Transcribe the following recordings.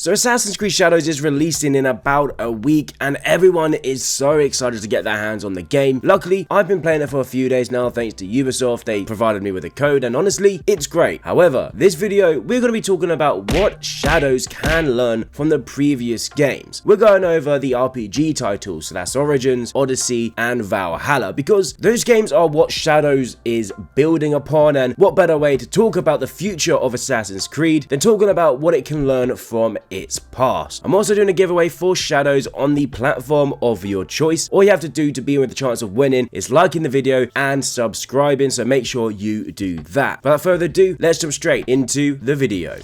So Assassin's Creed Shadows is releasing in about a week and everyone is so excited to get their hands on the game. Luckily, I've been playing it for a few days now thanks to Ubisoft. They provided me with a code and honestly, it's great. However, this video, we're going to be talking about what Shadows can learn from the previous games. We're going over the RPG titles, so that's Origins, Odyssey, and Valhalla, because those games are what Shadows is building upon, and what better way to talk about the future of Assassin's Creed than talking about what it can learn from its past. I'm also doing a giveaway for Shadows on the platform of your choice. All you have to do to be with the chance of winning is liking the video and subscribing, so make sure you do that. Without further ado, let's jump straight into the video.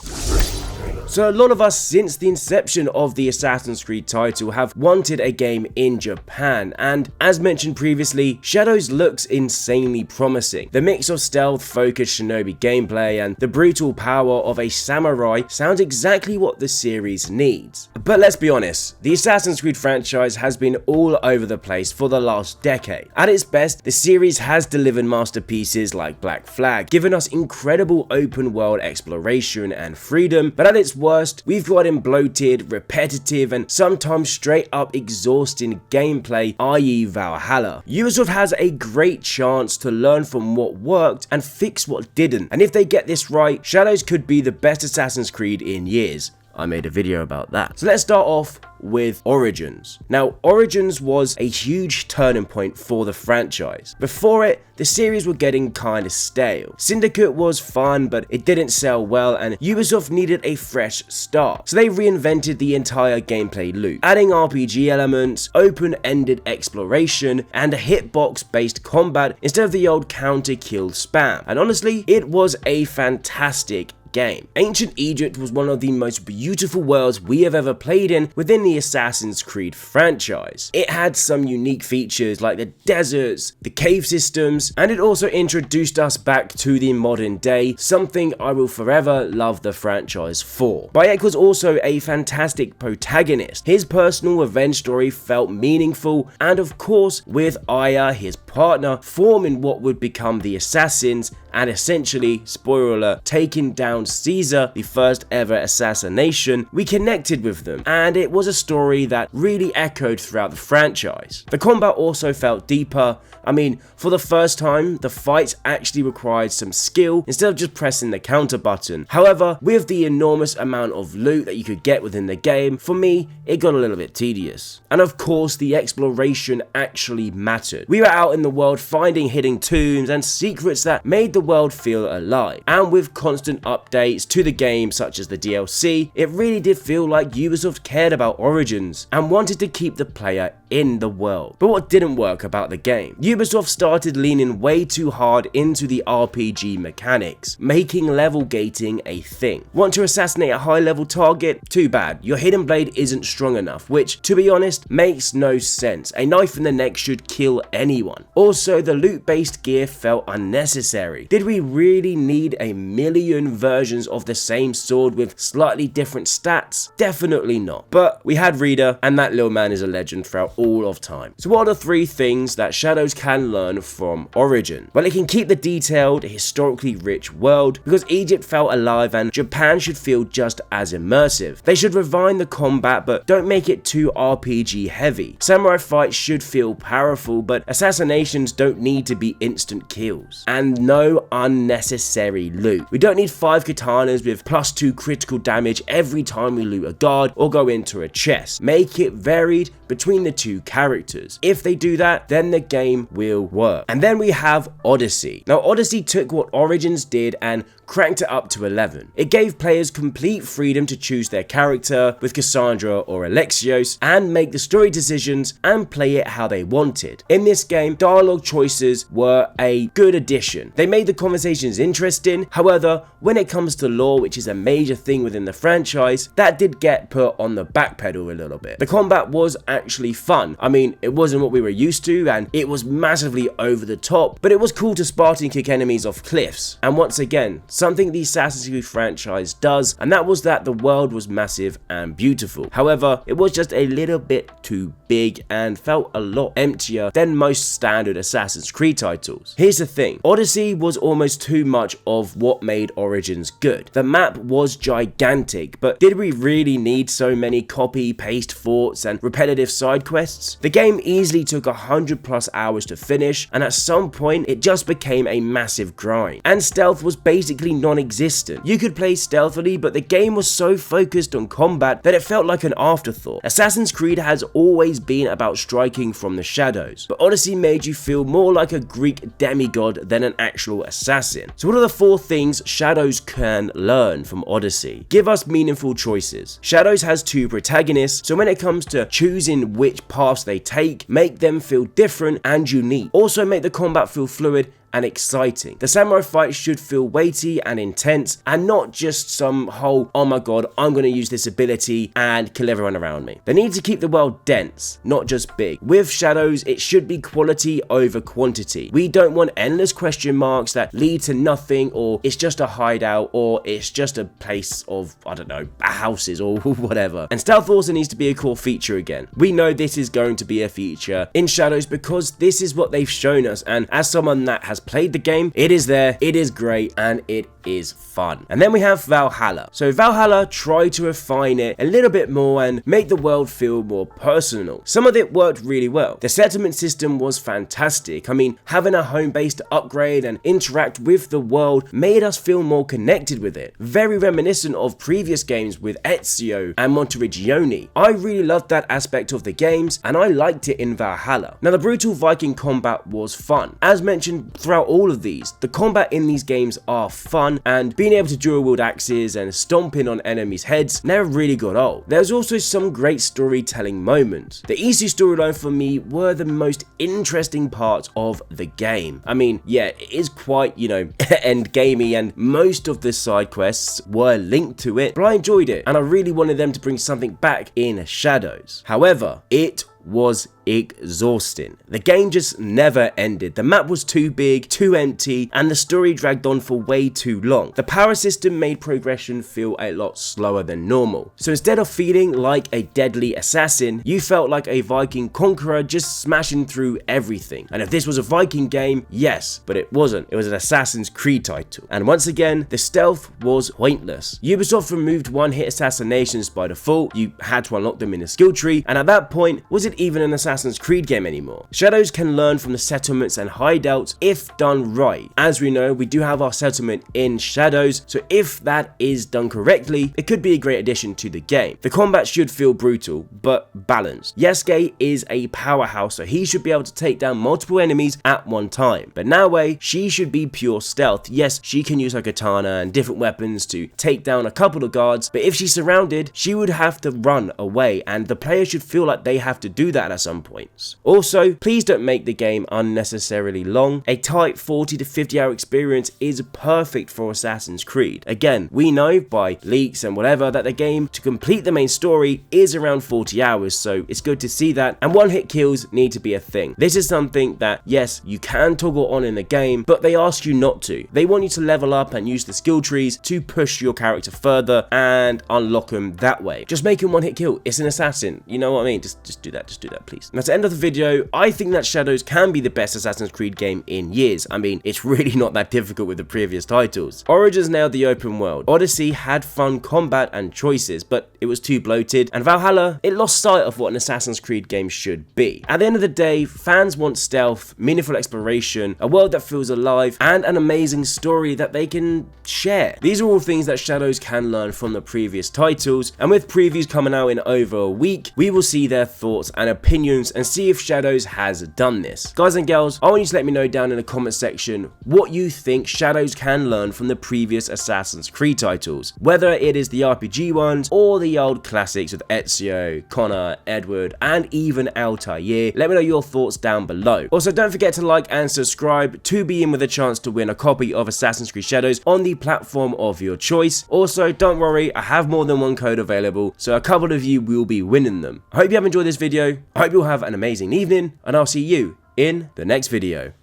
So a lot of us since the inception of the Assassin's Creed title have wanted a game in Japan, and as mentioned previously, Shadows looks insanely promising. The mix of stealth-focused shinobi gameplay and the brutal power of a samurai sounds exactly what the series needs. But let's be honest, the Assassin's Creed franchise has been all over the place for the last decade. At its best, the series has delivered masterpieces like Black Flag, giving us incredible open world exploration and freedom, but at its worst, we've gotten bloated, repetitive, and sometimes straight up exhausting gameplay, i.e. Valhalla. Ubisoft has a great chance to learn from what worked and fix what didn't, and if they get this right, Shadows could be the best Assassin's Creed in years. I made a video about that. So let's start off with Origins. Now, Origins was a huge turning point for the franchise. Before it, the series were getting kinda stale. Syndicate was fun, but it didn't sell well, and Ubisoft needed a fresh start. So they reinvented the entire gameplay loop, adding RPG elements, open-ended exploration, and a hitbox-based combat instead of the old counter-kill spam. And honestly, it was a fantastic game. Ancient Egypt was one of the most beautiful worlds we have ever played in within the Assassin's Creed franchise. It had some unique features like the deserts, the cave systems, and it also introduced us back to the modern day, something I will forever love the franchise for. Bayek was also a fantastic protagonist. His personal revenge story felt meaningful, and of course, with Aya, his partner, forming what would become the Assassins, and essentially, spoiler alert, taking down Caesar, the first ever assassination, we connected with them, and it was a story that really echoed throughout the franchise. The combat also felt deeper. I mean, for the first time, the fights actually required some skill instead of just pressing the counter button. However, with the enormous amount of loot that you could get within the game, for me, it got a little bit tedious. And of course, the exploration actually mattered. We were out in the world finding hidden tombs and secrets that made the world feel alive. And with constant updates to the game, such as the DLC, it really did feel like Ubisoft cared about Origins and wanted to keep the player in the world. But what didn't work about the game? Ubisoft started leaning way too hard into the RPG mechanics, making level gating a thing. Want to assassinate a high level target? Too bad, your hidden blade isn't strong enough, which, to be honest, makes no sense. A knife in the neck should kill anyone. Also, the loot based gear felt unnecessary. Did we really need a million versions of the same sword with slightly different stats? Definitely not. But we had Reader, and that little man is a legend throughout all of time. So what are the three things that Shadows can learn from Origin? Well, it can keep the detailed, historically rich world, because Egypt felt alive and Japan should feel just as immersive. They should refine the combat, but don't make it too RPG heavy. Samurai fights should feel powerful, but assassinations don't need to be instant kills. And no unnecessary loot. We don't need 5 katanas with +2 critical damage every time we loot a guard or go into a chest. Make it varied between the two characters. If they do that, then the game will work. And then we have Odyssey. Now, Odyssey took what Origins did and cranked it up to 11. It gave players complete freedom to choose their character with Cassandra or Alexios and make the story decisions and play it how they wanted. In this game, dialogue choices were a good addition. They made the conversations interesting. However, when it comes to lore, which is a major thing within the franchise, that did get put on the back pedal a little bit. The combat was actually fun. I mean, it wasn't what we were used to and it was massively over the top, but it was cool to Spartan kick enemies off cliffs. And once again, something the Assassin's Creed franchise does, and that was that the world was massive and beautiful. However, it was just a little bit too big and felt a lot emptier than most standard Assassin's Creed titles. Here's the thing, Odyssey was almost too much of what made Origins good. The map was gigantic, but did we really need so many copy-paste forts and repetitive side quests? The game easily took 100+ hours to finish, and at some point it just became a massive grind. And stealth was basically non-existent. You could play stealthily, but the game was so focused on combat that it felt like an afterthought. Assassin's Creed has always been about striking from the shadows, but Odyssey made you feel more like a Greek demigod than an actual assassin. So what are the 4 things Shadows can learn from Odyssey? Give us meaningful choices. Shadows has 2 protagonists, so when it comes to choosing which paths they take, make them feel different and unique. Also make the combat feel fluid and exciting. The samurai fight should feel weighty and intense, and not just some whole, oh my god, I'm going to use this ability and kill everyone around me. They need to keep the world dense, not just big. With Shadows, it should be quality over quantity. We don't want endless question marks that lead to nothing, or it's just a hideout, or it's just a place of, I don't know, houses or whatever. And stealth also needs to be a core feature again. We know this is going to be a feature in Shadows because this is what they've shown us, and as someone that has played the game, it is there, it is great, and it is fun. And then we have Valhalla. So Valhalla tried to refine it a little bit more and make the world feel more personal. Some of it worked really well. The settlement system was fantastic. I mean, having a home base to upgrade and interact with the world made us feel more connected with it. Very reminiscent of previous games with Ezio and Monteriggioni. I really loved that aspect of the games, and I liked it in Valhalla. Now, the brutal Viking combat was fun. As mentioned throughout all of these, the combat in these games are fun, and being able to dual wield axes and stomping on enemies' heads never really got old. There's also some great storytelling moments. The easy storyline for me were the most interesting parts of the game. I mean, yeah, it is quite, you know, end gamey, and most of the side quests were linked to it, but I enjoyed it, and I really wanted them to bring something back in Shadows. However, it was exhausting. The game just never ended. The map was too big, too empty, and the story dragged on for way too long. The power system made progression feel a lot slower than normal. So instead of feeling like a deadly assassin, you felt like a Viking conqueror just smashing through everything. And if this was a Viking game, yes, but it wasn't. It was an Assassin's Creed title. And once again, the stealth was pointless. Ubisoft removed one-hit assassinations by default. You had to unlock them in the skill tree, and at that point, was it even an Assassin's Creed game anymore? Shadows can learn from the settlements and hideouts if done right. As we know, we do have our settlement in Shadows, so if that is done correctly, it could be a great addition to the game. The combat should feel brutal, but balanced. Yasuke is a powerhouse, so he should be able to take down multiple enemies at one time. But Naoe, she should be pure stealth. Yes, she can use her katana and different weapons to take down a couple of guards, but if she's surrounded, she would have to run away, and the player should feel like they have to do that at some points. Also, please don't make the game unnecessarily long. A tight 40 to 50 hour experience is perfect for Assassin's Creed. Again, we know by leaks and whatever that the game to complete the main story is around 40 hours, so it's good to see that, and one-hit kills need to be a thing. This is something that, yes, you can toggle on in the game, but they ask you not to. They want you to level up and use the skill trees to push your character further and unlock them that way. Just make him one-hit kill. It's an assassin. You know what I mean? Just do that, please. Now, to end off the video, I think that Shadows can be the best Assassin's Creed game in years. I mean, it's really not that difficult with the previous titles. Origins nailed the open world. Odyssey had fun combat and choices, but it was too bloated. And Valhalla, it lost sight of what an Assassin's Creed game should be. At the end of the day, fans want stealth, meaningful exploration, a world that feels alive, and an amazing story that they can share. These are all things that Shadows can learn from the previous titles, and with previews coming out in over a week, we will see their thoughts and opinions and see if Shadows has done this. Guys and girls, I want you to let me know down in the comment section what you think Shadows can learn from the previous Assassin's Creed titles, whether it is the RPG ones or the old classics with Ezio, Connor, Edward, and even Altair. Let me know your thoughts down below. Also, don't forget to like and subscribe to be in with a chance to win a copy of Assassin's Creed Shadows on the platform of your choice. Also, don't worry, I have more than one code available, so a couple of you will be winning them. I hope you have enjoyed this video. I hope you'll have an amazing evening, and I'll see you in the next video.